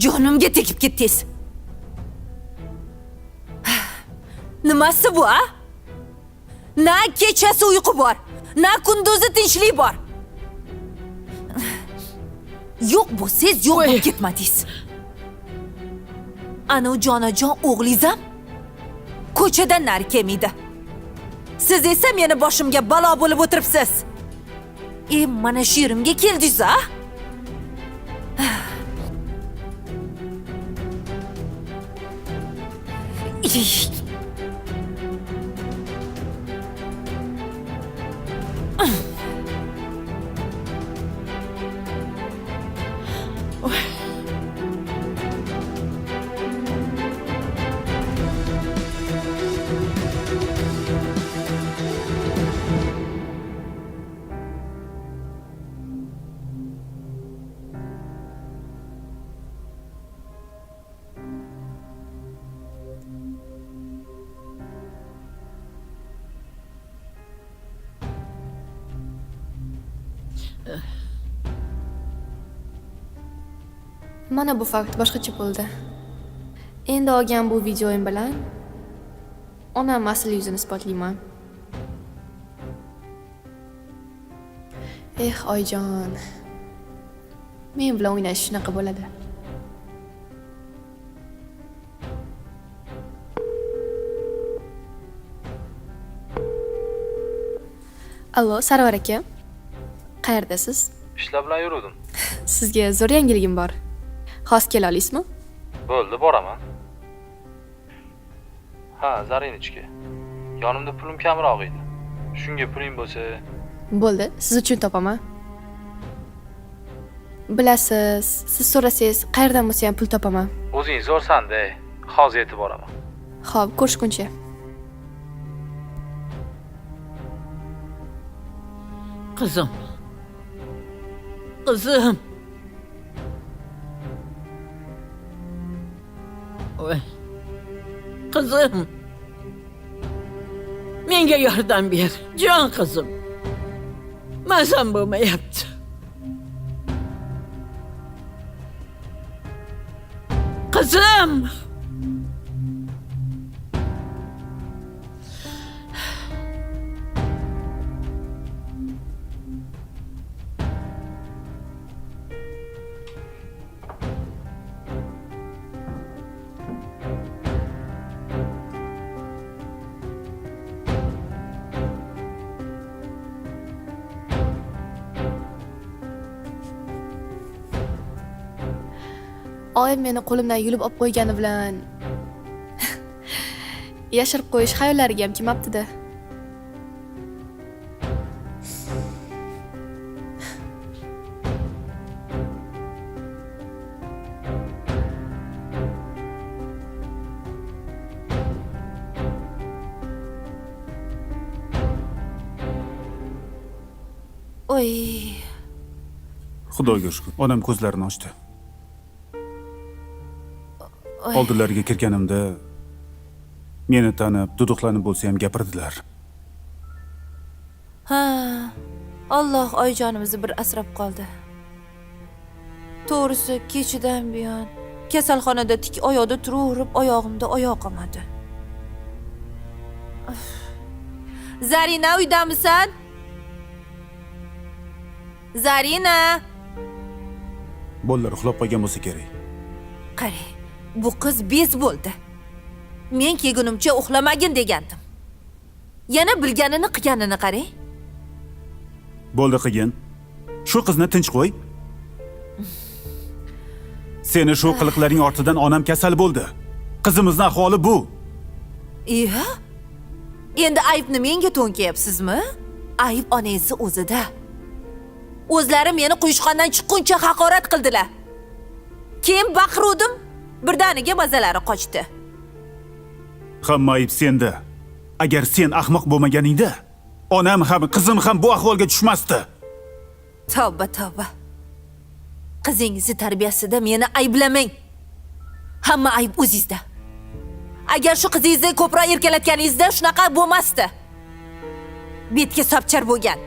Jonimga tegib ketdingiz. Nimasi bu, a? Na kechasi uyqu bor, na kunduzi tinchlik bor. Yo'q bo'lsangiz yo'q bo'lib ketmadingiz. Ana u jonajon o'g'lingiz ham ko'chadan nari kelmaydi. Siz esa meni boshimga balo bo'lib o'tiribsiz. Mana shu yerimga keldingiz, a? Mana bu fakt boshqacha bo'ldi. Endi olgan bu videoyim bilan onam asl yuzini isbotlayman. Oyijon. Men bilan o'ynash shunaqa bo'ladi. Allo, Sarvar aka. Qayerdasiz? Ishlar bilan yurdim. Sizga zo'r yangiligim bor. Xos kela olasizmi? Bo'ldi, boraman. Ha, Zarinichka. Yonimda pulim kamroq edi. Shunga puling bo'lsa, Bo'ldi, siz uchun topaman. Bilasiz, siz so'rasangiz qayerdan bo'lsa ham pul topaman. o'zing zo'rsan-da. Hozir yetib boraman. Xo'p, ko'rishguncha. Kızım. Kızım. Oy. Kızım. Menga yordam ber. Can kızım. Mazam bo'lmayapti. Kızım. Oyim meni qo'limdan yulib olib qo'ygani bilan yashirib qo'yish xayollariga ham kelmabdi-da. Oy. Xudoga shukr. Onam ko'zlarini ochdi. Oldilariga kirganimda meni tanib, duduqlanib bo'lsa ham gapirdilar. Ha, Alloh oyijonimizni bir asrab qoldi. To'g'risi, kechadan buyon kasalxonada tik oyoqda turaverib, oyog'imda oyoq qolmadi. Zarina, uydamisan? Zarina! Bolalar uxlab qolgan bo'lsa kerak. Qarang, bu qiz bez bo'ldi. Men kelgunimcha uxlamagin degandim. Yana bilganini qilganini qarang. Bo'ldi qilgin. Shu qizni tinch qo'y. Seni shu qiliqlaring ortidan onam kasal bo'ldi. Qizimizning ahvoli bu. Iya? Endi aybni menga to'nkayapsizmi? Ayb onangizning o'zida. O'zlari meni quyushqondan chiqquncha haqorat qildilar. Keyin baqiruvdim, birdaniga mazalari qochdi. Hamma ayb senda. Agar sen ahmoq bo'lmaganingda, onam ham, qizim ham bu ahvolga tushmasdi. Tavba, tavba. Qizingizni tarbiyasida meni ayblamang. Hamma ayb o'zingizda. Agar shu qizingizni ko'proq erkalatganingizda shunaqa bo'lmasdi. Betga sopchar bo'lgan.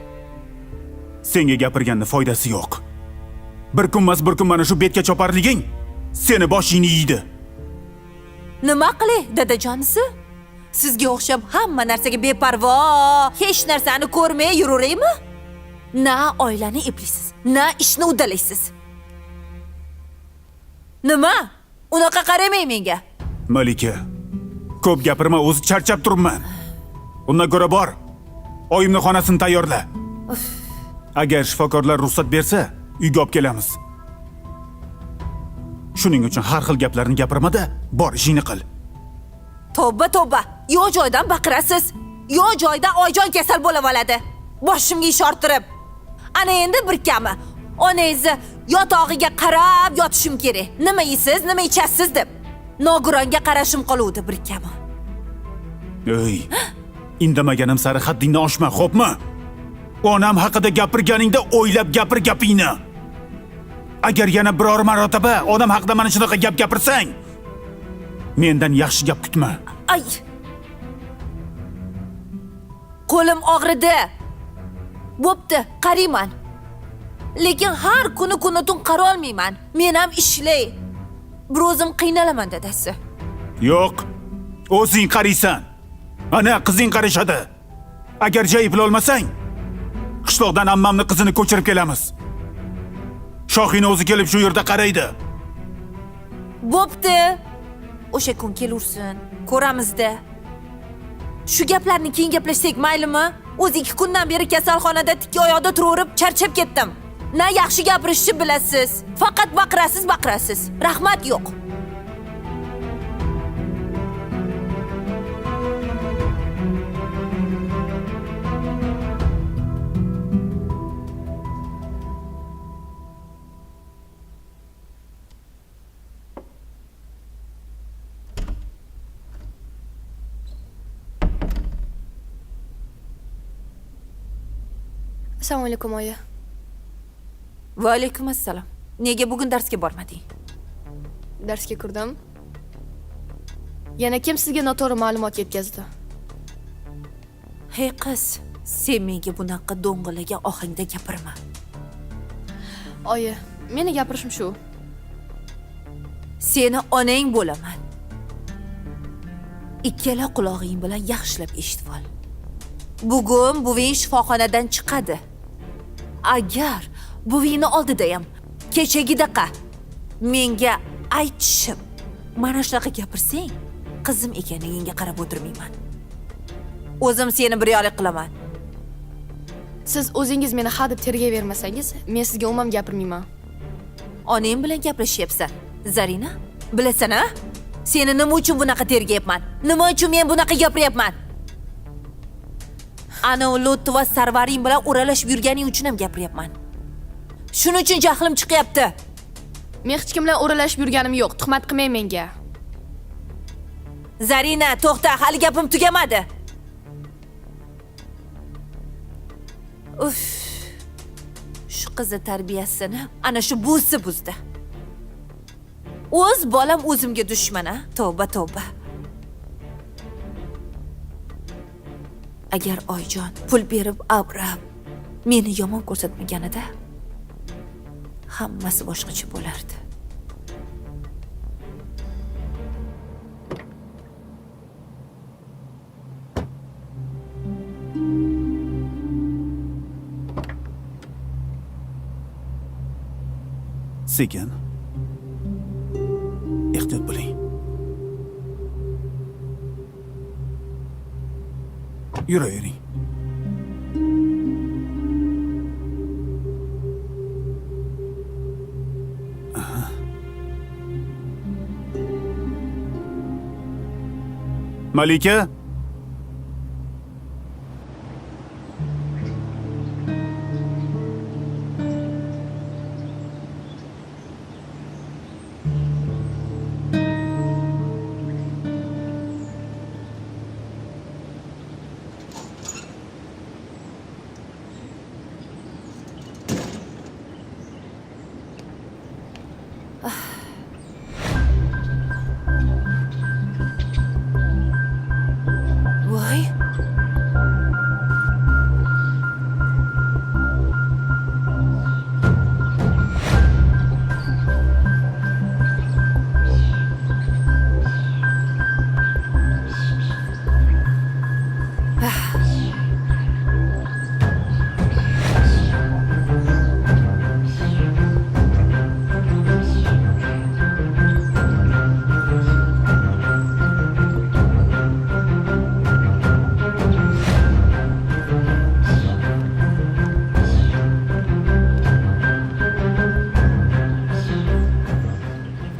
Senga gapirganning foydasi yo'q. Bir kunmas bir kun mana shu betga choparliging seni boshingni yeydi. Nima qilay, dadajonisi? Sizga o'xshab hamma narsaga beparvo, hech narsani ko'rmay yuraveraymi? Na oilani eplaysiz, na ishni uddalaysiz. Nima? Unaqa qaramang menga. Malika, ko'p gapirma, o'zi charchab turibman. Undan ko'ra bor. Oyimning xonasini tayyorla. Agar shifokorlar ruxsat bersa, uyga olib kelamiz. Shuning uchun har xil gaplarni gapirmada, bor ishingni qil. Tavba tavba, yo'q joydan baqirasiz. Yo'q joyda oyjon kasal bo'lib oladi. Boshimga ish orttirib. Ana endi bir kami. Onangizni yotog'iga qarab yotishim kerak. Nima yeysiz, nima ichasiz deb. Nogironga qarashim qoluvdi bir kami. Ey, indamaganim sari haddingni oshma, xo'pmi? Onam haqida gapirganingda o'ylab gapir gapingni. Agar yana biror marotaba onam haqida mana shunaqa gap gapirsang, mendan yaxshi gap kutma. Ay. Qo'lim og'ridi. Bo'pti, qarayman. Lekin har kuni tun qara olmayman. Men ham ishlay. Bir o'zim qiynalaman dadasi. Yo'q, o'zing qaraysan. Ana qizing qarashadi. Agar joy olmasang, qishloqdan ammamni qizini ko'chirib kelamiz. Shohina o'zi kelib shu yerda qaraydi. Bo'pti. O'sha kun kelursin. Ko'ramizda. Shu gaplarni keyin gaplashsak maylimi? O'zi 2 kundan beri kasalxonada tikka oyoqda turaverib charchab ketdim. Na yaxshi gapirishni bilasiz. Faqat baqirasiz. Rahmat yo'q. Assalomu alaykum oyi. Va alaykum assalom. Nega bugun darsga bormading? Darsga kirdim. Yana kim sizga noto'g'ri ma'lumot yetkazdi? Hey qiz, sen menga bunaqa do'ng'ilagan ohangda gapirma. Oyi, meni gapirishim shu. Seni onang bo'laman. Ikkala qulog'ing bilan yaxshilab eshitib ol. Bugun buving shifoxonadan chiqadi. Agar buvingni oldida ham kechagidaqa menga aytishib, mana shunaqa gapirsang, qizim ekanligingga qarab o'tirmayman. O'zim seni bir yo'lik qilaman. Siz o'zingiz meni ha deb tergayvermasangiz, men sizga umuman gapirmayman. Onang bilan gaplashyapsan, Zarina? Bilasan-a? Seni nima uchun bunaqa tergayapman? Nima uchun men bunaqa gapiryapman? Ana Lut va Sarvaring bilan o'ralashib yurganing uchun ham gapiryapman. Shuning uchun jahlim chiqyapti. Men hech kim bilan o'ralashib yurganim yo'q. Tuhmat qilmang menga. Zarina, to'xta, hali gapim tugamadi. Uf. Shu qizni tarbiyasini ana shu buzdi. O'z bolam o'zimga dushman, a? Tavba, tavba. Agar Oyjon pul berib abrab meni yomon ko'rsatmaganida, hammasi boshqacha bo'lardi. Sekin. Ehtiyot bo'ling. Yuravering. Malika?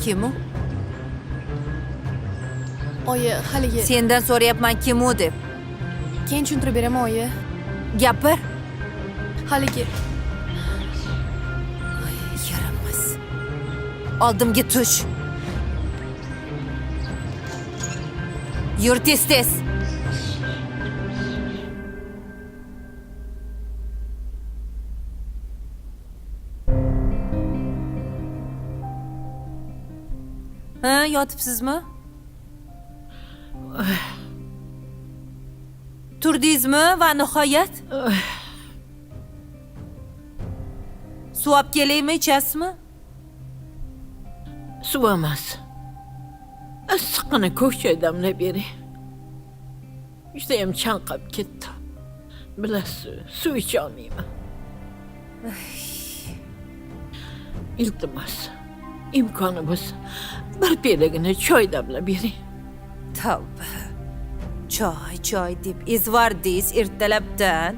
Kim u? Oyi, haligi Sendan so'rayapman kim u deb. keyin tushuntirib beraman oyi. Gapir. Haligi Yaramas. Oldimga tush. Yur tez-tez. Ha, yotibsizmi? Turdingizmi va nihoyat? Suv olib kelaymi, ichasizmi? Suv emas. Issiqqina ko'k choy damlab bering. Judayam chanqab ketdim. Bilasiz, suv icha olmayman. Iltimos, imkoni bo'lsa, bir pelagina choy damlab bering. Tavba. Choy deb ezvardingiz ertalabdan.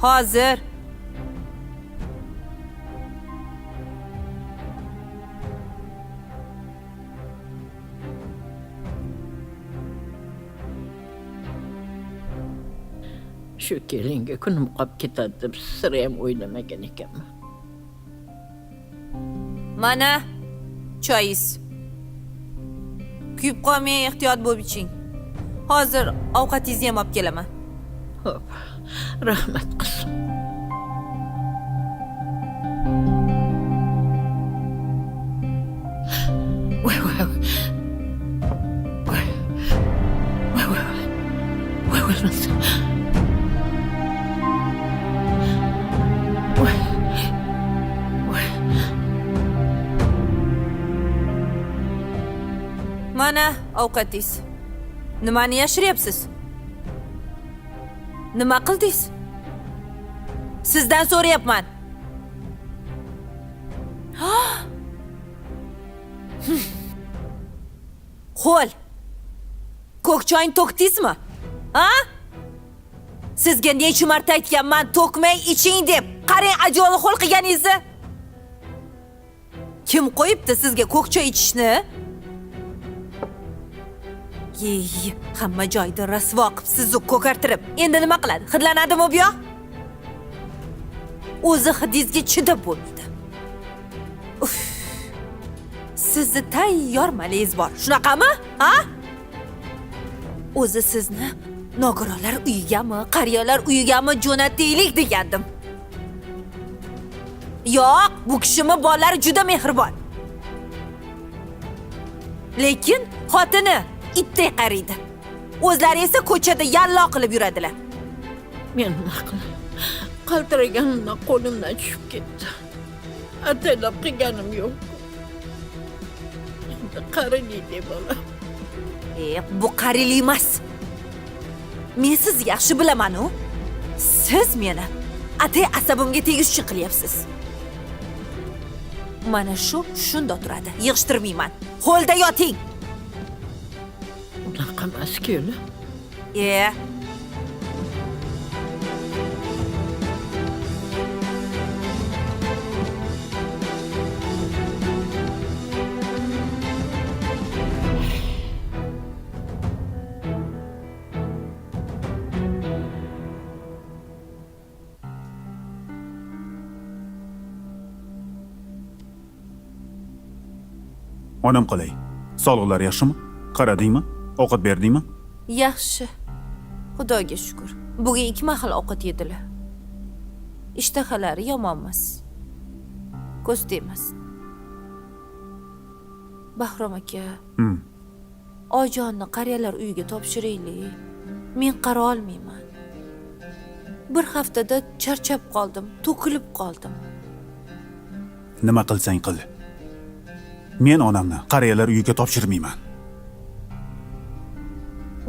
Hozir. Shu kelinga kunim qolib ketadi deb sira ham o'ylamagan ekanman. Mana choyingiz. Kuyib qolmay ehtiyot bo'lib iching. Hozir ovqatingizni ham olib kelaman. Xo'p, rahmat qizim. Voy. Mana ovqatingiz. Nimani yashiryapsiz? Nima qildingiz? Sizdan so'rayapman. Qo'l. Ko'k choyni to'kdingizmi? Ha? Sizga necha marta aytganman, to'kmay iching deb. Qarang, ajoli qo'l qilganingizni. Kim qo'yibdi sizga ko'k choy ichishni? Hamma joyda rasvo qilib sizni ko'kartirib. Endi nima qiladi? Hidlanadimi bu yoq? O'zi hidingizga chidab bo'lmaydi. Uf. Sizni tayyor malingiz bor. Shunaqami? Ha? O'zi sizni nogironlar uyigami, qariyalar uyigami jo'nataylik degandim. Yo'q, bu kishimi bolalari juda mehribon. Lekin xotini itday qaraydi. O'zlari esa ko'chada yallo qilib yuradilar. Men nima qilay? Qaltiraganimdan qo'limdan tushib ketdi. Ataylab qilganim yo'q. Endi qaraylik bolam. Bu qarilik emas. Men sizni yaxshi bilaman-ku. Siz meni atay asabimga tegishchi qilyapsiz. Mana shunda turadi. Yig'ishtirmayman. Qo'lda yoting. Unaqa emas-ku. Onam qalay? Sog'liqlari yaxshimi? Qaradingmi? Ovqat berdingmi? Yaxshi. Xudoga shukr. Bugun 2 mahal ovqat yedilar. Ishtahalari yomon emas. Ko'z tegmas. Bahrom aka. Ojonni qariyalar uyiga topshiraylik. Men qara olmayman. Bir haftada charchab qoldim, to'kilib qoldim. Nima qilsang qil. Men onamni qariyalar uyiga topshirmayman.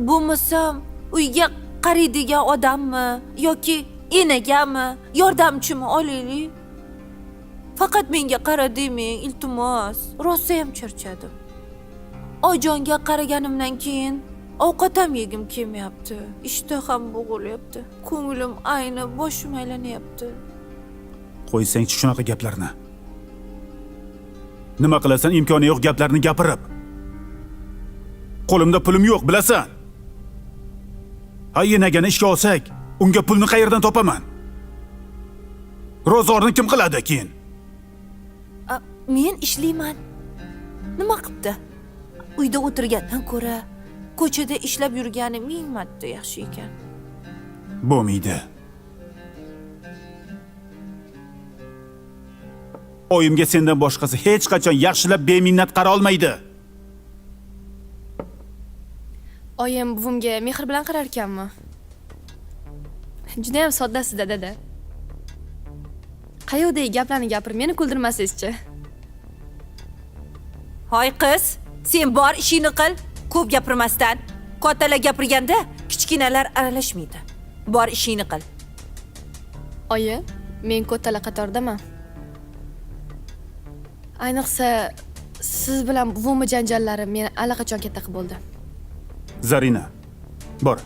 Bo'lmasam uyga qaraydigan odammi yoki enagami, yordamchimi olaylik? Faqat menga qara demang, iltimos. Rosa ham charchadim. Ojonga qaraganimdan keyin ovqat ham yegim kelmayapti. Ishtaham bo'g'ilyapti. Ko'nglim ayni, boshim aylanyapti. Qo'ysang shunaqa gaplarni. Nima qilasan imkoni yo'q gaplarni gapirib. Qo'limda pulim yo'q, bilasan? Yenagani ishga olsak, unga pulni qayerdan topaman? Ro'zg'orni kim qiladi keyin? Men ishlayman. Nima qilibdi? Uyda o'tirgandan ko'ra, ko'chada ishlab yurgani ming marta yaxshi ekan. Bo'lmaydi. Oyimga sendan boshqasi hech qachon yaxshilab beminnat qara olmaydi. Oyim buvimga mehr bilan qarar ekanmi? Juda ham soddasiz dada. Qayoqdagi gaplarni gapirib meni kuldirmasingizchi. Hoy qiz, sen bor ishingni qil, ko'p gapirmasdan. Kattalar gapirganda kichkinalar aralashmaydi. Bor ishingni qil. Oyi, men ko'talar qatordaman. Ayniqsa siz bilan buvimni janjallari meni allaqachon katta qilib bo'ldi. Zarina, bor.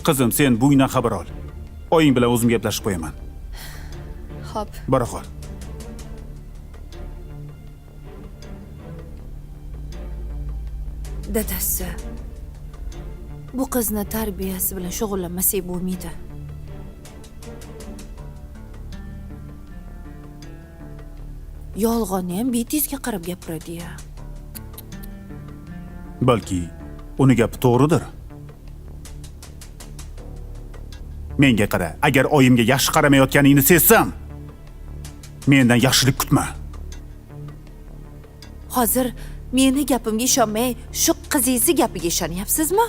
Qizim, sen bu uydan xabar ol. Oying bilan o'zim gaplashib qo'yaman. Xo'p. Bora qol. Dadasi, bu qizni tarbiyasi bilan shug'ullanmasak bo'lmaydi. Yolg'onni ham betizga qarab gapiradi-ya. Balki uni gapi to'g'ridir. Menga qara, agar oyimga yaxshi qaramayotganingni sezsam, mendan yaxshilik kutma. Hozir meni gapimga ishonmay, shu qizingiz gapiga ishonyapsizmi?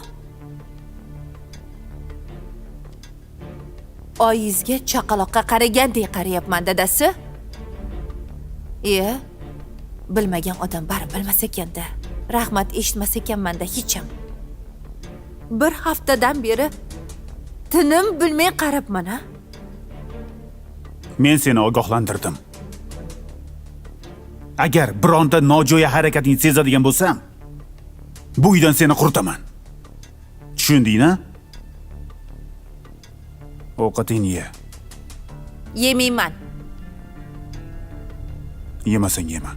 Oyingizga chaqaloqqa qaragandek qarayapman, dadasi. Bilmagan odam bari bilmas ekanda. Rahmat eshitmas ekanman-da hech ham. Bir haftadan beri tinim bilmay qarabman-a. Men seni ogohlantirdim. Agar bironta nojo'ya harakatingni sezadigan bo'lsam, bu uydan seni qurtaman. Tushundingmi? Ovqatingni ye. Yemayman. Yemasang yema.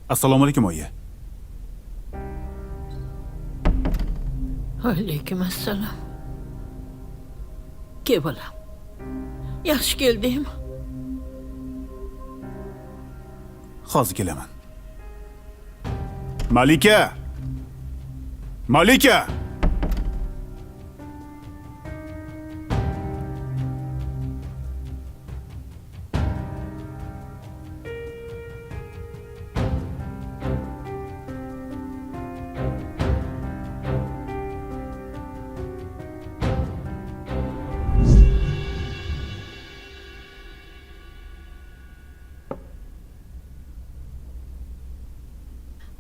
Assalomu alaykum oyi. Alaykum assalom. Ke bolam. Yaxshi keldingmi? Hozir kelaman. Malika! Malika!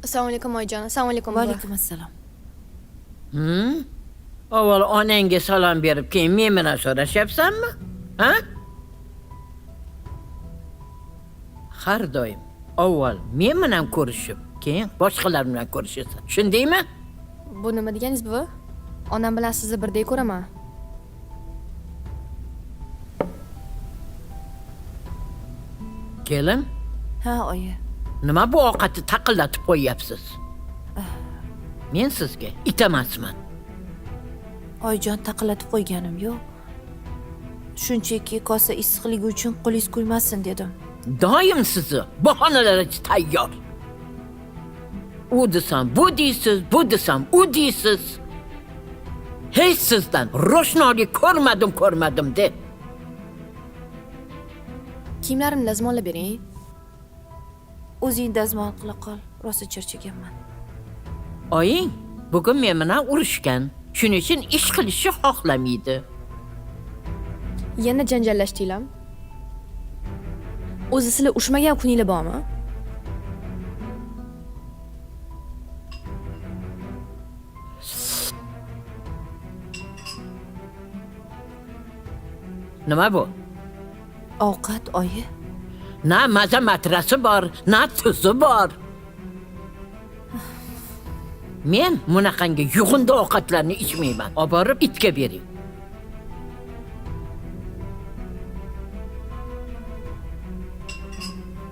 Assalomu alaykum oyijon. Assalomu alaykum. Va alaykum assalom. Avval onangga salom berib, keyin men bilan so'rashyapsanmi? Ha? Har doim avval men bilan ko'rishib, keyin boshqalar bilan ko'rishasan. Tushundingmi? Bu nima deganingiz buvi? Onam bilan sizni birdek ko'raman. Kelin, Ha, oyi. nima bu ovqatni taqillatib qo'yyapsiz? Men sizga it emasman. Oyjon taqillatib qo'yganim yo'q. Shunchaki kosa issiqligi uchun qo'lingiz kuymasin dedim. Doim sizni bahonalarga tayyor. U desam bu deysiz, bu desam u deysiz. Hech sizdan ro'shnolik ko'rmadim de. Kiyimlarimni dazmollab bering. O'zing dazmol qila qol. Rosa charchaganman. Oying bugun men bilan urushgan. Shuning uchun ish qilishni xohlamaydi. Yana janjallashdinglarmi? O'zi sizlar ushmagan kuninglar bormi? Nima bu? Ovqat oyi. Na maza matrasi bor, na tuzi bor. Men bunaqangi yug'indi ovqatlarni ichmayman. Olib borib itga bering.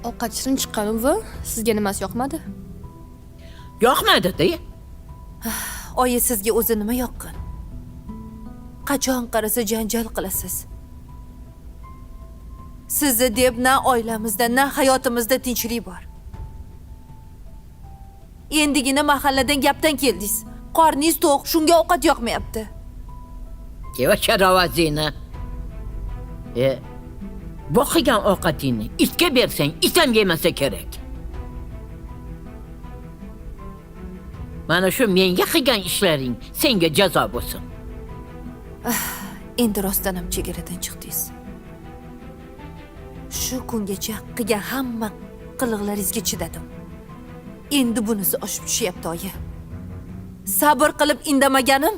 Ovqat shirin chiqqan uvi, sizga nimasi yoqmadi? Yoqmadi-da. Oyi sizga o'zi nima yoqqan? Qachon qarasa janjal qilasiz. Sizni deb na oilamizda, na hayotimizda tinchlik bor. Endigina mahalladan gapdan keldingiz. Qorningiz to'q, shunga ovqat yoqmayapti. Yeva sharovazini. Bu qilgan ovqatingni itga bersang, it ham yemasa kerak. Mana shu menga qilgan ishlaring senga jazo bo'lsin. Endi rostdan ham chegaradan chiqdingiz. Shu kungacha qilgan hamma qiliqlaringizga chidadim. Endi bunisi oshib tushyapti oyi. Sabr qilib indamaganim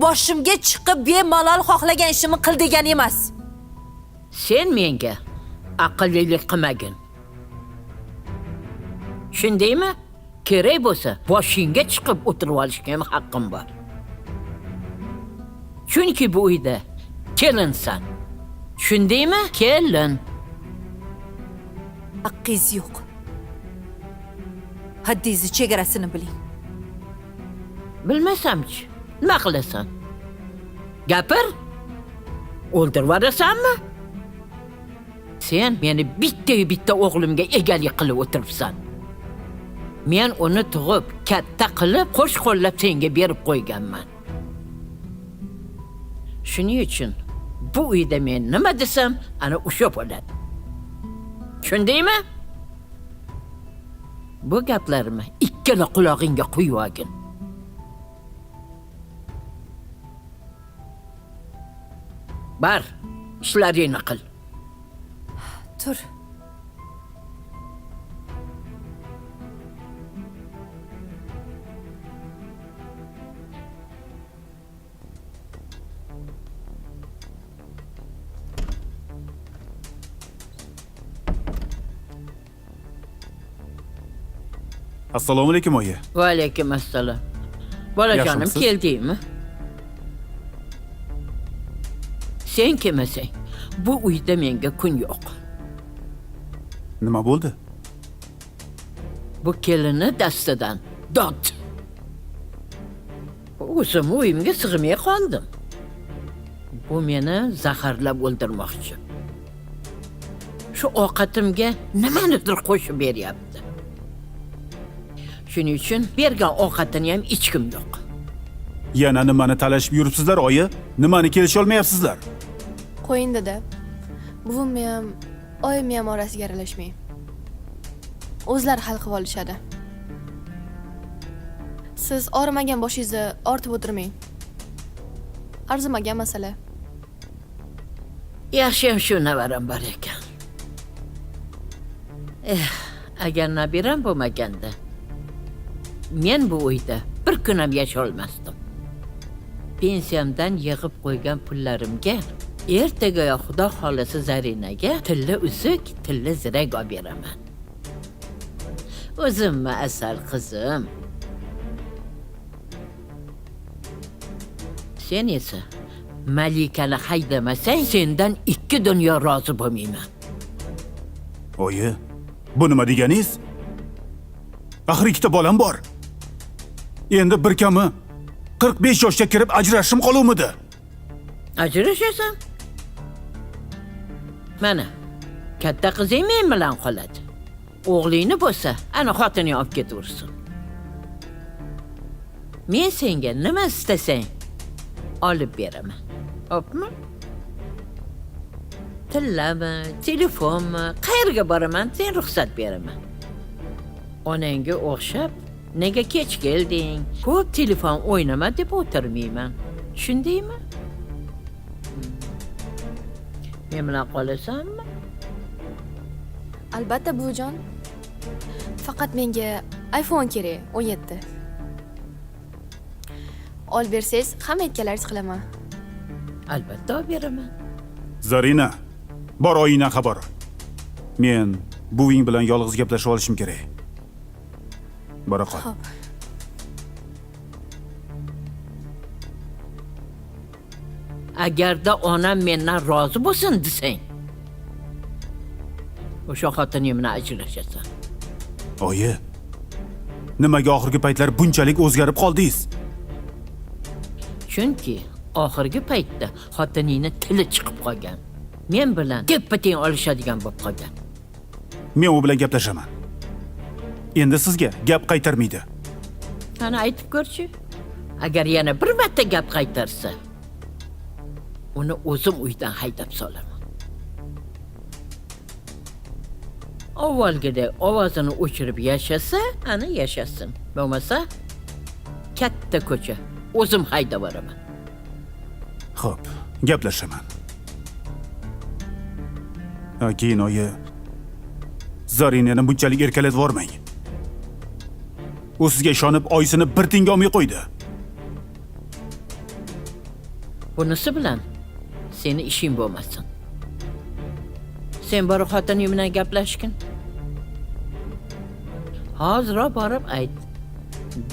boshimga chiqib bemalol xohlagan ishimni qil degan emas. Sen menga aqllilik qilmagin. Shundaymi? Kerak bo'lsa, boshingga chiqib o'tirib olishga ham haqqim bor. Chunki bu uyda kelinsan. Shundaymi? Kelin. Haqqingiz yo'q. Haddingizni chegarasini biling. Bilmasamchi, nima qilasan? Gapir. O'ldirib yuborasanmi? Sen meni bitta o'g'limga egalik qilib o'tiribsan. Men uni tug'ib, katta qilib, qo'sh-qo'llab senga berib qo'yganman. Shuning uchun bu uyda men nima desam, ana o'sha bo'ladi. Shundaymi? Bu gaplarimni ikkala qulog'ingga qo'yib olgin. Bar, ishlaringni qil. Tur. Assalomu alaykum oyi. Va alaykum assalom. Bolajonim, Yaxshimisiz? keldingmi? Sen kelmasang, bu uyda menga kun yo'q. Nima bo'ldi? Bu kelini dastidan dod. O'zim uyimga sig'may qoldim. Bu meni zaharlab o'ldirmoqchi. Shu ovqatimga nimanidir qo'shib beryapti. Shuning uchun bergan ovqatini ham ichkim yo'q. Yana nimani talashib yuribsizlar oyi? Nimani kelisha olmayapsizlar? Qo'ying dada. Buvimni ham, oyimni ham orasiga aralashmang. O'zlari hal qilib olishadi. Siz og'rimagan boshingizni ortib o'tirmang. Arzimagan masala. Yaxshi ham shu navaram bor ekan. Agar nabiram bo'lmaganda, men bu uyda bir kun ham yashay olmasdim. Pensiyamdan yig'ib qo'ygan pullarimga ertaga Xudo xolasa Zarinaga tilla uzuk, tilla zirak olib beraman. O'zimmi asal qizim. Sen esa Malikani haydamasang, sendan ikki dunyo rozi bo'lmayman. Oyi, bu nima deganingiz? Axir ikkita bolam bor. Endi bir kami 45 yoshga kirib ajrashim qoluvmidi? Ajrashasan? Mana, katta qizing men bilan qoladi. O'g'lingni bo'lsa, ana xotining olib ketaversin. Men senga nima istasang, olib beraman. Xo'pmi? Tillami, telefonmi, qayerga boraman, sen ruxsat beraman. Onangga o'xshab, nega kech kelding? Ko'p telefon o'ynama deb o'tirmayman. Shundaymi? Men bilan qolasanmi? Albatta buvijon. Faqat menga iPhone kerak, 17. Olib bersangiz, hamma aytganlaringizni qilaman. Albatta olib beraman. Zarina, bor oyingdan xabar ol. Men buving bilan yolg'iz gaplashib olishim kerak. Bora qol. Xo'p. Agarda onam mendan rozi bo'lsin desang, o'sha xotining bilan ajrashasan. Oyi, nimaga oxirgi paytlar bunchalik o'zgarib qoldingiz? Chunki oxirgi paytda xotiningni tili chiqib qolgan. Men bilan teppa-teng olishadigan bo'lib qolgan. Men u bilan gaplashaman. Endi sizga gap qaytarmaydi. Qani aytib ko'rchi? Agar yana bir marta gap qaytarsa, uni o'zim uydan haydab solaman. Avvalgidek ovozini o'chirib yashasa, ana yashasin. Bo'lmasa, katta ko'cha o'zim haydab boraman. Xo'p, gaplashaman. Keyin oyi, Zarinani bunchalik erkalatib vormang. U sizga ishonib oyisini bir tinga olmay qo'ydi. Bunisi bilan seni ishing bo'lmasin. Sen borib xotining bilan gaplashgin. Hozir borib ayt.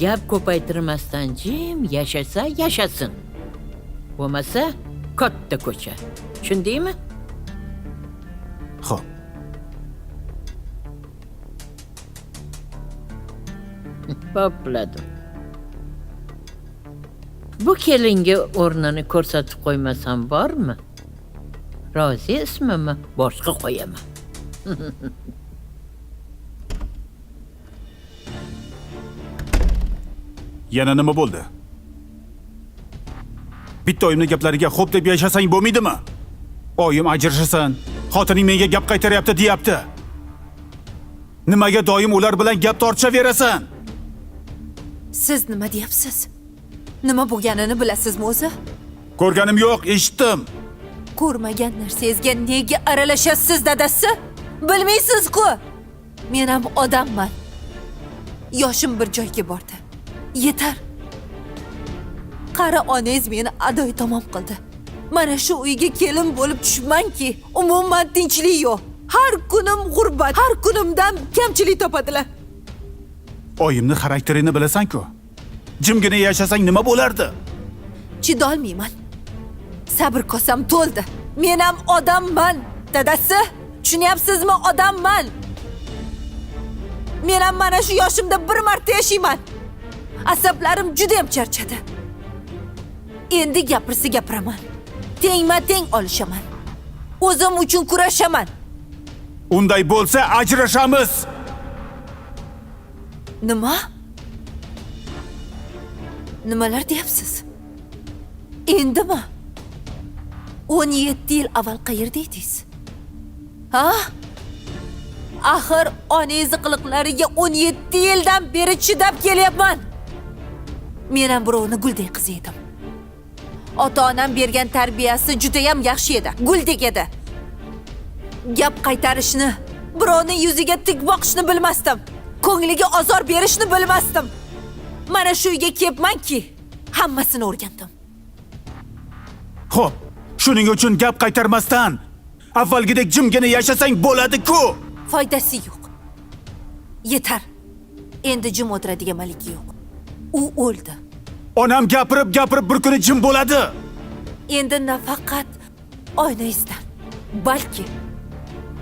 Gap ko'paytirmasdan jim yashasa yashasin. Bo'lmasa, katta ko'cha. Tushundingmi? Xo'p. Bo'piladi. Bu kelinga o'rnini ko'rsatib qo'ymasam bormi? Rozi ismimi boshqa qo'yaman. Yana nima bo'ldi? Bitta oyimning gaplariga xo'p deb yashasang bo'lmaydimi? Oyim ajrashasan, xotining menga gap qaytaryapti deyapti. Nimaga doim ular bilan gap tortishaverasan? Siz nima deyapsiz? Nima bo'lganini bilasizmi o'zi? Ko'rganim yo'q, eshitdim. Ko'rmagan narsangizga nega aralashasiz dadasi? Bilmaysiz-ku. Men ham odamman. Yoshim bir joyga bordi. Yetar. Qari onangiz meni adoy tamom qildi. Mana shu uyga kelin bo'lib tushmanki, umuman tinchlik yo'q. Har kunim g'urbat, har kunimdan kamchilik topadilar. Oyimni xarakterini bilasan-ku. Jimgina yashasang nima bo'lardi? Chidolmayman. Sabr kosam to'ldi. Men ham odamman, dadasi. Tushunyapsizmi, odamman. Men ham mana shu yoshimda bir marta yashayman. Asablarim juda ham charchadi. Endi gapirsa gapiraman. Tengma-teng olishaman. O'zim uchun kurashaman. Unday bo'lsa ajrashamiz. Nima? Nimalar deyapsiz? Endimi? 17 yil avval qayerda edingiz? Ha? Axir onangiz qiliqlariga 17 yildan beri chidab kelyapman. Men ham birovni guldek qiz edim. Ota-onam bergan tarbiyasi juda ham yaxshi edi. Guldek edi. Gap qaytarishni, birovning yuziga tik boqishni bilmasdim. Ko'ngliga ozor berishni bilmasdim. Mana shu uyga kelibmanki, hammasini o'rgandim. Xo'p, shuning uchun gap qaytarmasdan avvalgidek jimgina yashasang bo'ladi-ku. Foydasi yo'q. Yetar. Endi jim o'tiradigan maliki yo'q. U o'ldi. Onam gapirib bir kuni jim bo'ladi. Endi nafaqat oynangizdan, balki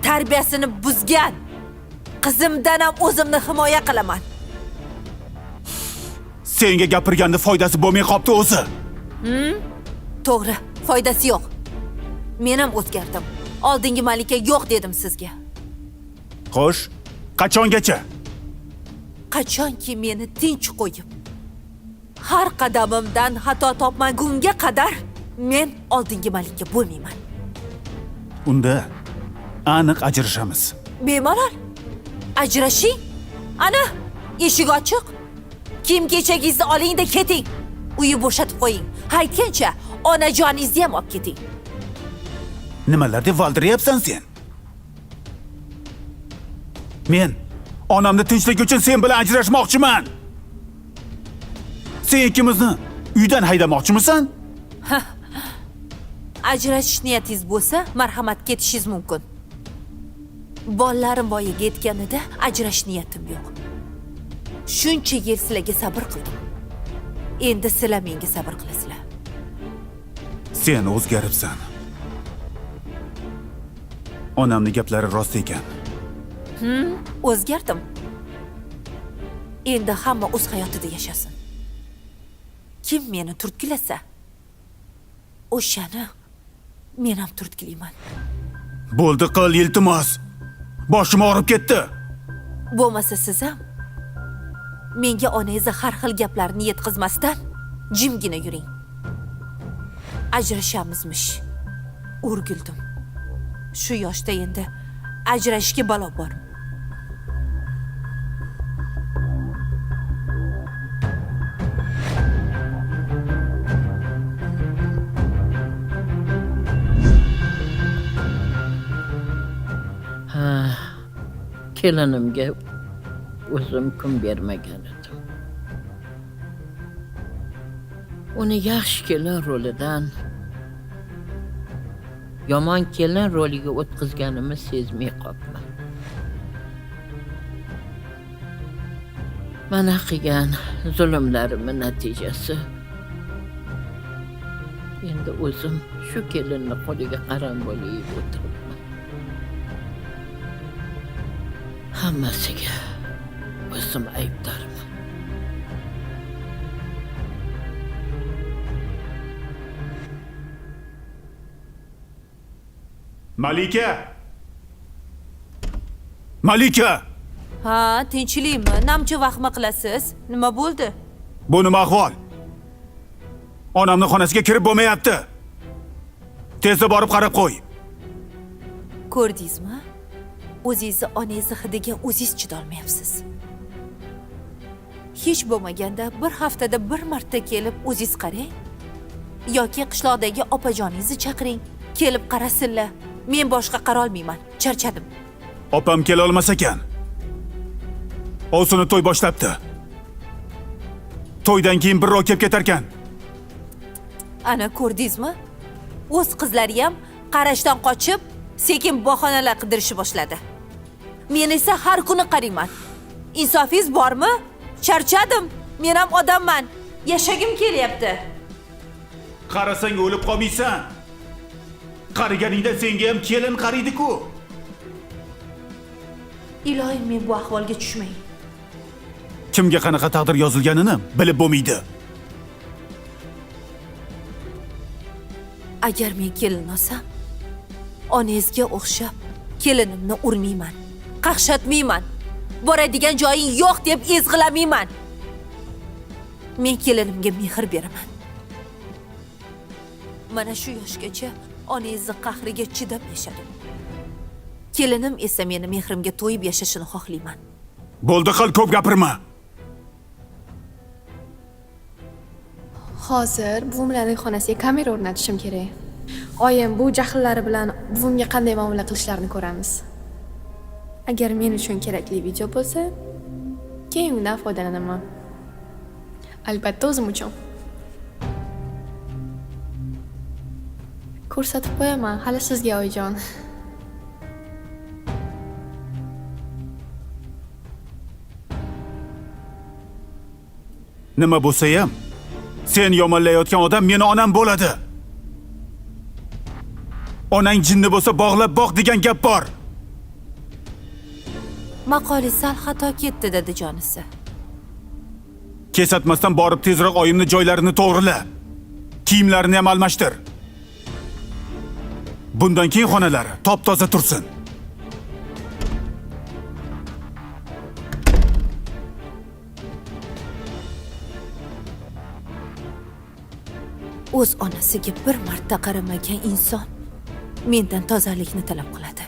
tarbiyasini buzgan qizimdan ham o'zimni himoya qilaman. Senga gapirganda foydasi bo'lmay qopti o'zi. To'g'ri, foydasi yo'q. Men ham o'zgardim. Oldingi malika yo'q dedim sizga. Xo'sh, qachongacha? Qachonki meni tinch qo'yib, har qadamimdan xato topmagunga qadar men oldingi malika bo'lmayman. Unda aniq ajrashamiz. Bemalol. Ajrashing. Ana, eshik ochiq. Kim kechagingizni oling-da keting. Uyni bo'shatib qo'ying. Haytgancha onajoningizni ham olib keting. Nimalar deb valdiryapsan sen? Men onamni tinchlik uchun sen bilan ajrashmoqchiman. Sen ikkimizni uydan haydamoqchimisan? Ajrashish niyatingiz bo'lsa, marhamat ketishingiz mumkin. Bolalarim voyaga yetganida ajrash niyatim yo'q. Shuncha yil sizlarga sabr qildim. Endi sizlar menga sabr qilasizlar. Sen o'zgaribsan. Onamning gaplari rost ekan. O'zgardim. Endi hamma o'z hayotida yashasin. Kim meni turtkilasa, o'shani men ham turtkilayman. Bo'ldi qil, iltimos. Boshim og'rib ketdi. Bo'lmasa siz ham menga onangiz har xil gaplarni yetkazmasdan jimgina yuring. Ajrashamizmish. O'rgildim. Shu yoshda endi ajrashishga balo bor. Kelinimga o'zim kun bermagan edim. Uni yaxshi kelin rolidan yomon kelin roliga o'tkazganimni sezmay qoldim. Mana qilgan zulmlarimning natijasi. Endi o'zim shu kelinni qo'liga qaram bo'lib o'tiribman. Hammasiga o'zim aybdorman. Malika! Malika! Ha, tinchlikmi? Namcha vahma qilasiz? Nima bo'ldi? Bu nima ahvol? Onamning xonasiga kirib bo'lmayapti. Tezda borib qarab qo'y. Ko'rdingizmi? O'zingizni onangizni hidiga o'zingiz chidolmayapsiz. Hech bo'lmaganda bir haftada bir marta kelib o'zingiz qarang. Yoki qishloqdagi opajoningizni chaqiring, kelib qarasinlar. Men boshqa qara olmayman. Charchadim. Opam kela olmas ekan. Ovsini to'y boshlabdi. To'ydan keyin birrov kelib ketar ekan. Ana ko'rdingizmi? O'z qizlari ham qarashdan qochib, sekin bahonalar qidirishni boshladi. Men esa har kuni qarayman. Insofingiz bormi? Charchadim. Men ham odamman. Yashagim kelyapti. Qarasang o'lib qolmaysan. Qariganingda senga ham kelin qariydi-ku. Ilohim, men bu ahvolga tushmay. Kimga qanaqa taqdir yozilganini bilib bo'lmaydi. Agar men kelin olsam, onangizga o'xshab kelinimni urmayman, qaqshatmayman. Boradigan joying yo'q deb ezg'ilamayman. Men kelinimga mehr beraman. Mana shu yoshgacha onangizni qahriga chidab yashadim. Kelinim esa meni mehrimga to'yib yashashini xohlayman. Bo'ldi, qil, ko'p gapirma. Hozir buvimlarning xonasiga kamera o'rnatishim kerak. Oyim bu jahllari bilan buvimga qanday muomala qilishlarini ko'ramiz. Agar men uchun kerakli video bo'lsa, keyin undan foydalanaman. Albatta o'zim uchun. Ko'rsatib qo'yaman hali sizga oyijon. Nima bo'lsa ham, sen yomonlayotgan odam meni onam bo'ladi. Onang jinni bo'lsa bog'lab boq degan gap bor. Maqoli sal xato ketdi dedi jonisi. Kesatmasdan borib tezroq oyimni joylarini to'g'rila. Kiyimlarini ham almashtir. Bundan keyin xonalari top-toza tursin. O'z onasiga bir marta qaramagan inson mendan tozalikni talab qiladi.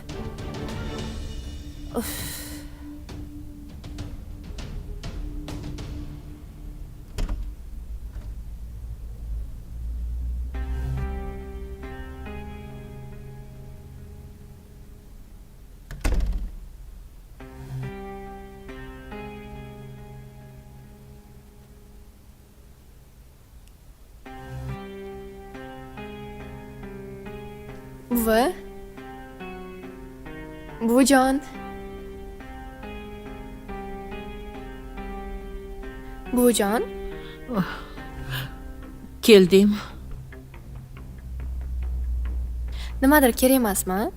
Buvi? Buvijon. Buvijon? Keldim. Nimadir kerak emasmi?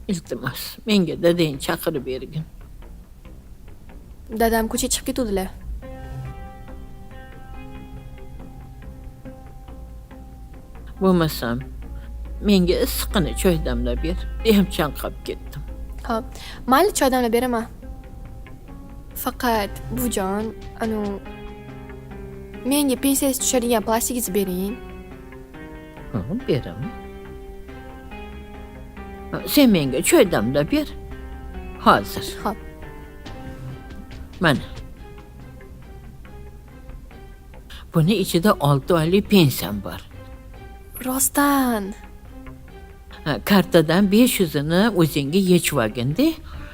Iltimos, menga dadang chaqirib bergin. Dadam ko'chaga chiqib ketuvdilar. Bo'lmasam, menga issiqqina choy damlab ber. Deyam chanqab ketdim. Xo'p, mayli choy damlab beraman. Faqat buvijon, menga pensiyasi tushadigan plastikingizni bering. Ha, beraman. Sen menga choy damlab ber. Hozir. Xo'p. Mana. Buni ichida 6 oylik pensiyam bor. Rostdan. Kartadan 500 ni o'zingga yechib olgin-da.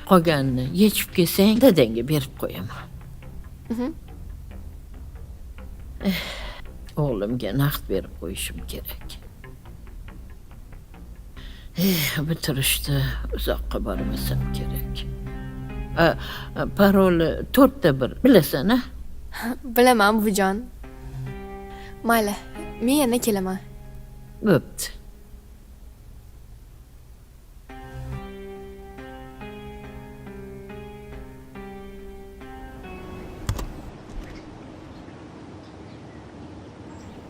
Qolganini yechib kelsang, dadangga berib qo'yaman. O'g'limga naqd berib qo'yishim kerak. Bitirishda uzoqqa bormasam kerak. Paroli 4-1 bilasan-a? Bilaman buvijon. Mayli, men yana kelaman. Bo'pti.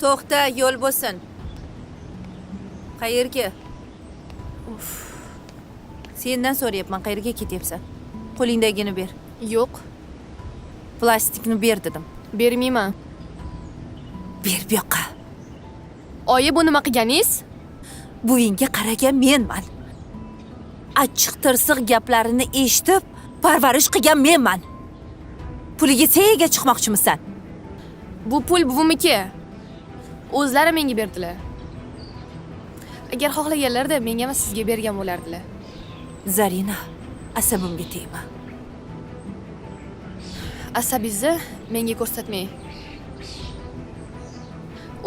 To'xta, yo'l bo'lsin. Qayerga? Sendan so'rayapman, qayerga ketyapsan? Qo'lingdagini ber. Yo'q, Plastikni ber dedim. bermayman. Ber bu yoqqa. Oyi, bu nima qilganingiz? Buvingga qaragan menman. Achchiq tirsiq gaplarini eshitib, parvarish qilgan menman. Puliga sega chiqmoqchimisan? Bu pul buvimniki. O'zlari menga berdilar. Agar xohlaganlarida menga emas sizga bergan bo'lardilar. Zarina, asabimga tegma. Asabingizni menga ko'rsatmang.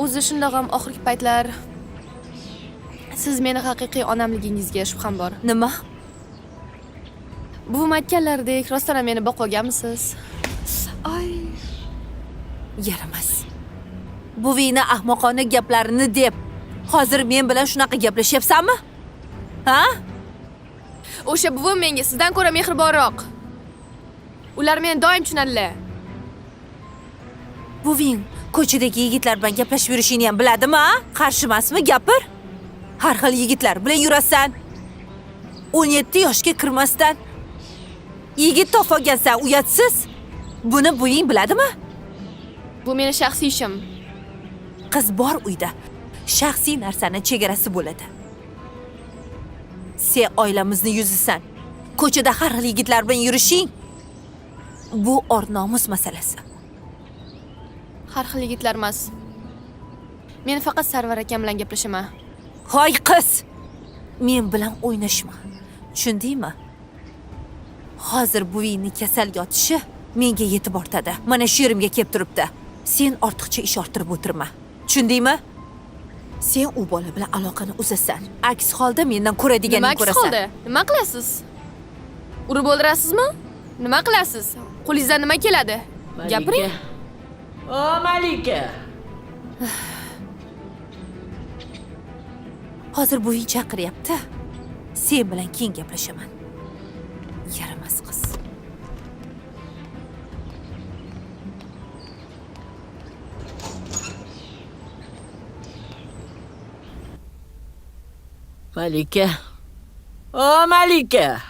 O'zi shundoq ham oxirgi paytlar siz meni haqiqiy onamligingizga shubham bor. Nima? Buvim aytganlaridek, rostdan ham meni boqib olganmisiz? Ay, Yaramas. Buvingni ahmoqona gaplarini deb, hozir men bilan shunaqa gaplashyapsanmi? Ha? o'sha buvim menga sizdan ko'ra mehribonroq. Ular meni doim tushunadilar. Buving ko'chadagi yigitlar bilan gaplashib yurishingni ham biladimi, ha? Qarshi emasmi, gapir? Har xil yigitlar bilan yurasan. 17 yoshga kirmasdan yigit topib olgansan, uyatsiz. Buni buving biladimi? Bu meni shaxsiy ishim. Qiz bor uyda. Shaxsiy narsani chegarasi bo'ladi. Sen oilamizni yuzisan. Ko'chada har xil yigitlar bilan yurishing bu or-nomus masalasi. Har xil yigitlar emas. Men faqat Sarvar akam bilan gaplashaman. Hoy qiz, men bilan o'ynashma. Tushundingmi? Hozir buvingni kasal yotishi menga yetib ortadi. Mana shu yerimga kelib turibdi. Sen ortiqcha ish orttirib o'tirma. Tushundingmi? Sen u bola bilan aloqani uzasan. Aks holda mendan ko'radiganingni ko'rasan. Nima qildi? Nima qilasiz? Urib o'ldirasizmi? Nima qilasiz? Qo'lingizdan nima keladi? Gapiring. O Malika. Hozir buving chaqiryapti. Sen bilan keyin gaplashaman. Yaramas qiz. Malika. O Malika.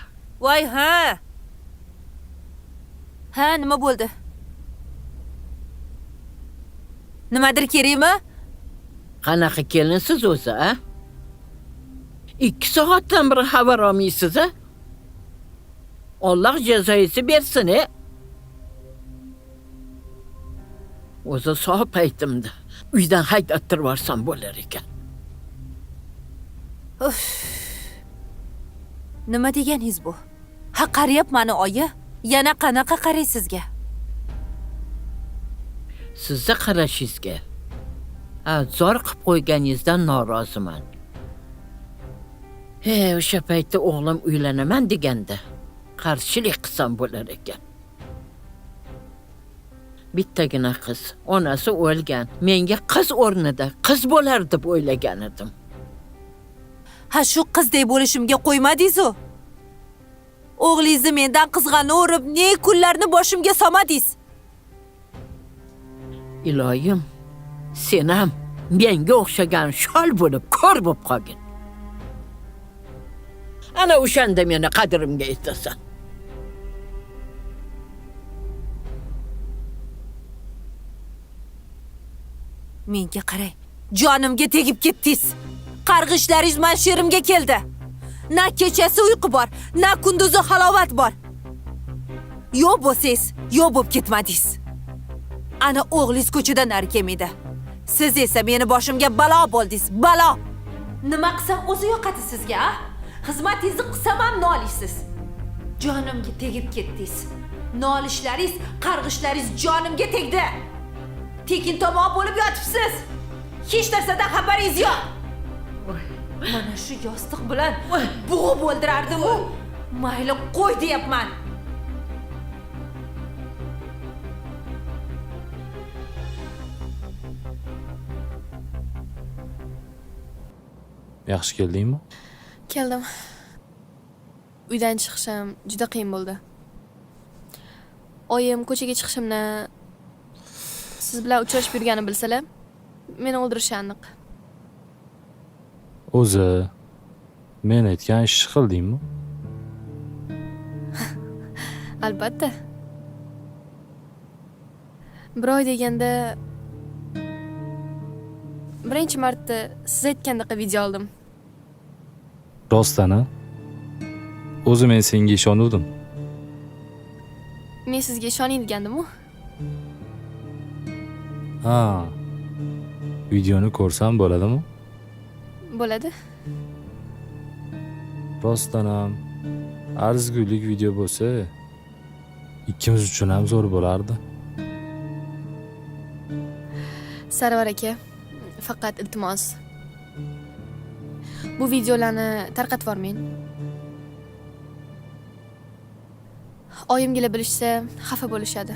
Voy, ha. Ha, nima bo'ldi? Nimadir kerakmi? Qanaqa kelinsiz o'zi, a? 2 soatdan beri xabar olmaysiz, a? Alloh jazoyisi bersin, e? O'zi soat paytimda uydan haydab yuborsam bo'lar ekan. Nima deganingiz bu? Ha, qarayapman oyi. Yana qanaqa qaray sizga? Sizni qarashingizga, zo'r qilib qo'yganingizdan noroziman. O'sha paytda o'g'lim uylanaman deganda qarshilik qilsam bo'lar ekan. Bittagina qiz, onasi o'lgan. Menga qiz o'rnida qiz bo'lar deb o'ylagan edim. Ha shu qizdek bo'lishimga qo'ymadingiz-ku. O'g'lingizni mendan qizg'ani o'rib, ne kunlarni boshimga solmadingiz. Iloyim, sen ham menga o'xshagan shol bo'lib, ko'r bo'lib qolgin. Ana o'shanda meni qadrimga yetasan. Menga qarang, jonimga tegib ketdingiz. Qarg'ishlaringiz men sherimga keldi. Na kechasi uyqu bor, na kunduzi halovat bor. Yo bo'lsangiz, yo bo'lib ketmadingiz. Ana o'g'lingiz ko'chadan nari kelmaydi. Siz esa meni boshimga balo bo'ldingiz, balo. Nima qilsam o'zi yoqadi sizga, a? Xizmatingizni qilsam ham nolisiz. Jonimga tegib ketdingiz. Nolishlaringiz, qarg'ishlaringiz jonimga tegdi. Tekin tomoq bo'lib yotibsiz. Hech narsadan xabaringiz yo'q. Mana shu yostiq bilan bo'g'ib o'ldirardim-ku. Mayli qo'y deyapman. Yaxshi keldingmi? Keldim. Uydan chiqishim juda qiyin bo'ldi. Oyim ko'chaga chiqishimni siz bilan uchrashib yurganini bilsalar, meni o'ldirishi aniq. O'zi men aytgan ishni qildingmi? Albatta. Bir oy deganda birinchi marta siz aytgandaqa video oldim. Rostana. O'zi men senga ishonuvdim. Men sizga ishoning degandim-ku. Ha. Videoni ko'rsam bo'ladimi? Bo'ladi. Rostdanam arzigulik video bo'lsa, ikkimiz uchun ham zo'r bo'lardi. Sarvar aka, faqat iltimos. Bu videolarni tarqatib yormang. Oyimga bilishsa, xafa bo'lishadi.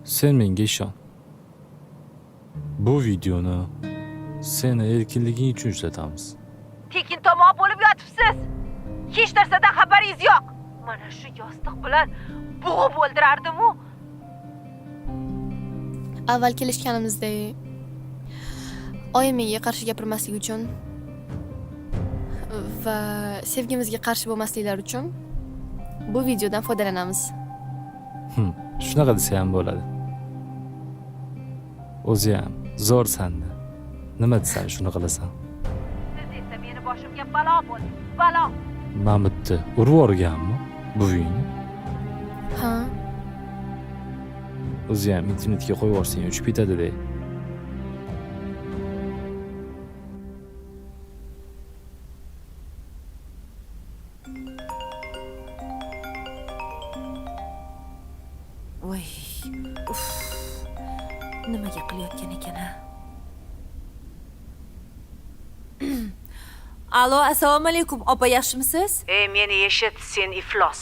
Sen menga ishon. Bu videoni seni erkinliging uchun ishlatamiz. Tekin tomoq bo'lib yotibsiz. Hech narsadan xabaringiz yo'q. Mana shu yostiq bilan bo'g'ib o'ldirardim-ku. Avval kelishganimizdek, oyim menga qarshi gapirmaslik uchun va sevgimizga qarshi bo'lmasliklari uchun bu videodan foydalanamiz. Shunaqa desa ham bo'ladi. O'zi ham zo'rsanda. Nima desan shuni qilasan? Siz esa meni boshimga balo bo'ldingiz, balo. Men bitta urib o'rganmi buvingni? Ha, O'zi ham internetga qo'yib yuborsang uchib ketadi-da. Voy. Uf. Nimaga qilayotgan ekan-a? Alo, assalomu alaykum. Opa, yaxshimisiz? Ey, meni eshit, sen iflos.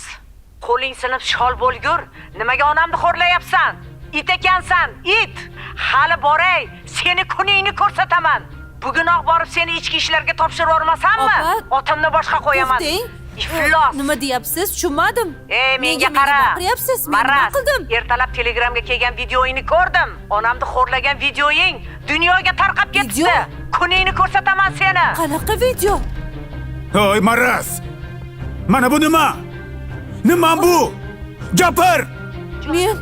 Qo'ling sinib shol bo'lgur. Nimaga onamni xo'rlayapsan? It ekansan, it. Hali boray, seni kuningni ko'rsataman. Bugunoq borib seni ichki ishlarga topshirib yormasammi? Opa, Otimni boshqa qo'yaman. To'xting. Iflos. Nima deyapsiz? Tushunmadim. Ey, menga qara. Baqiryapsiz. Men nima Maraz, qildim? ertalab Telegramga kelgan videoingni ko'rdim. Onamni xo'rlagan videoing dunyoga tarqab ketdi. Video? Kuningni ko'rsataman seni. Qanaqa video? Hoy Maraz! Mana bu nima? Nima bu? Gapir! Men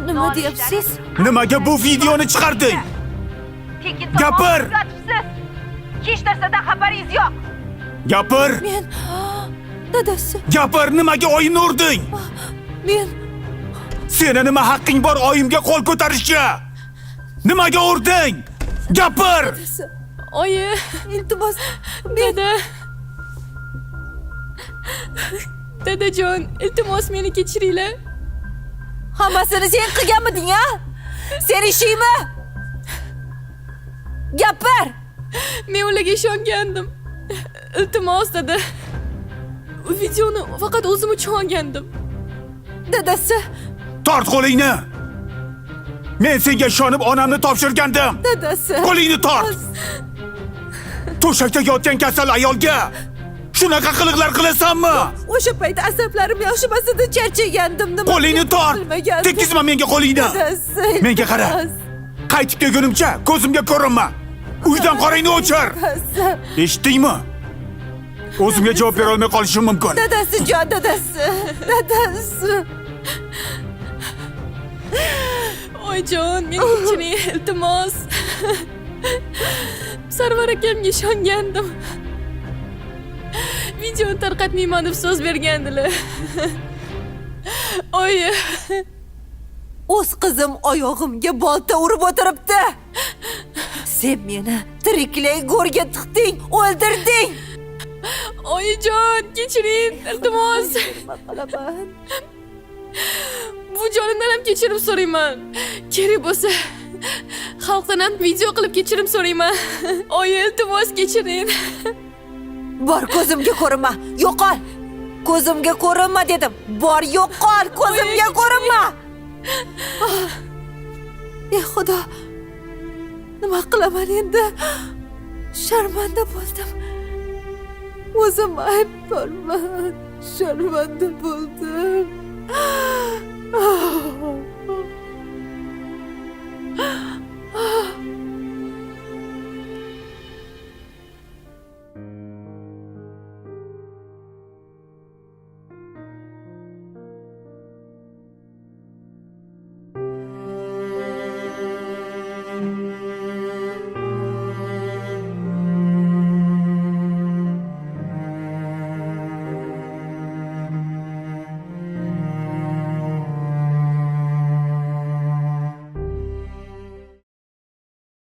nima deyapsiz? Nimaga bu videoni chiqarding? Tekin Gapir! yotibsiz. Hech narsadan xabaringiz yo'q. Gapir! Men dadasi, Gapir, nimaga oyimni urding? men Seni nima haqqing bor oyimga qo'l ko'tarishga? Nimaga urding? Gapir! oyi, iltimos, dada. Dadajon, iltimos meni kechiringlar. hammasini sen qilganmiding, a? Sen ishingmi? Gapir! Men ularga ishongandim. Iltimos dedi. Videoni faqat o'zim uchun olgandim. Dadasi, Tort qo'lingni. Men senga ishonib onamni topshirgandim. dadasi. Qo'lingni tort. To'shakda yotgan kasal ayolga shunaqa qiliqlar qilasanmi? O'sha payt asablarim yoshmasida charchagandim. Nima Qo'lingni tort. bilmagandim. Tekkizma menga qo'lingni. Dadasi. Menga qara. Qaytib kelgunimcha ko'zimga ko'rinma. Uydan qorangni o'chir. Dadasi. Eshitdingmi? O'zimga javob bera olmay qolishim mumkin. Dadasi jon, dadasi. Dadasi. Oyijon, meni kechiring, iltimos. Sarvar akamga ishongandim. Videoni tarqatmayman deb so'z bergandilar. Oyi, O'z qizim oyog'imga bolta urib o'tiribdi. Sen meni tiriklay go'rga tiqding, o'ldirding. oyijon, kechiring, iltimos. Qilaman. Bu jonimdan ham kechirim so'rayman. Kerak bo'lsa, xalqdan ham video qilib kechirim so'rayman. Oyi, iltimos kechiring. Bor, ko'zimga ko'rinma. Yo'qol. Ko'zimga ko'rinma dedim. Bor, yo'qol. Ko'zimga ko'rinma. Ey Xudo. Nima qilaman endi? Sharmanda bo'ldim. O'zim aybdorman. Sharmanda bo'ldim.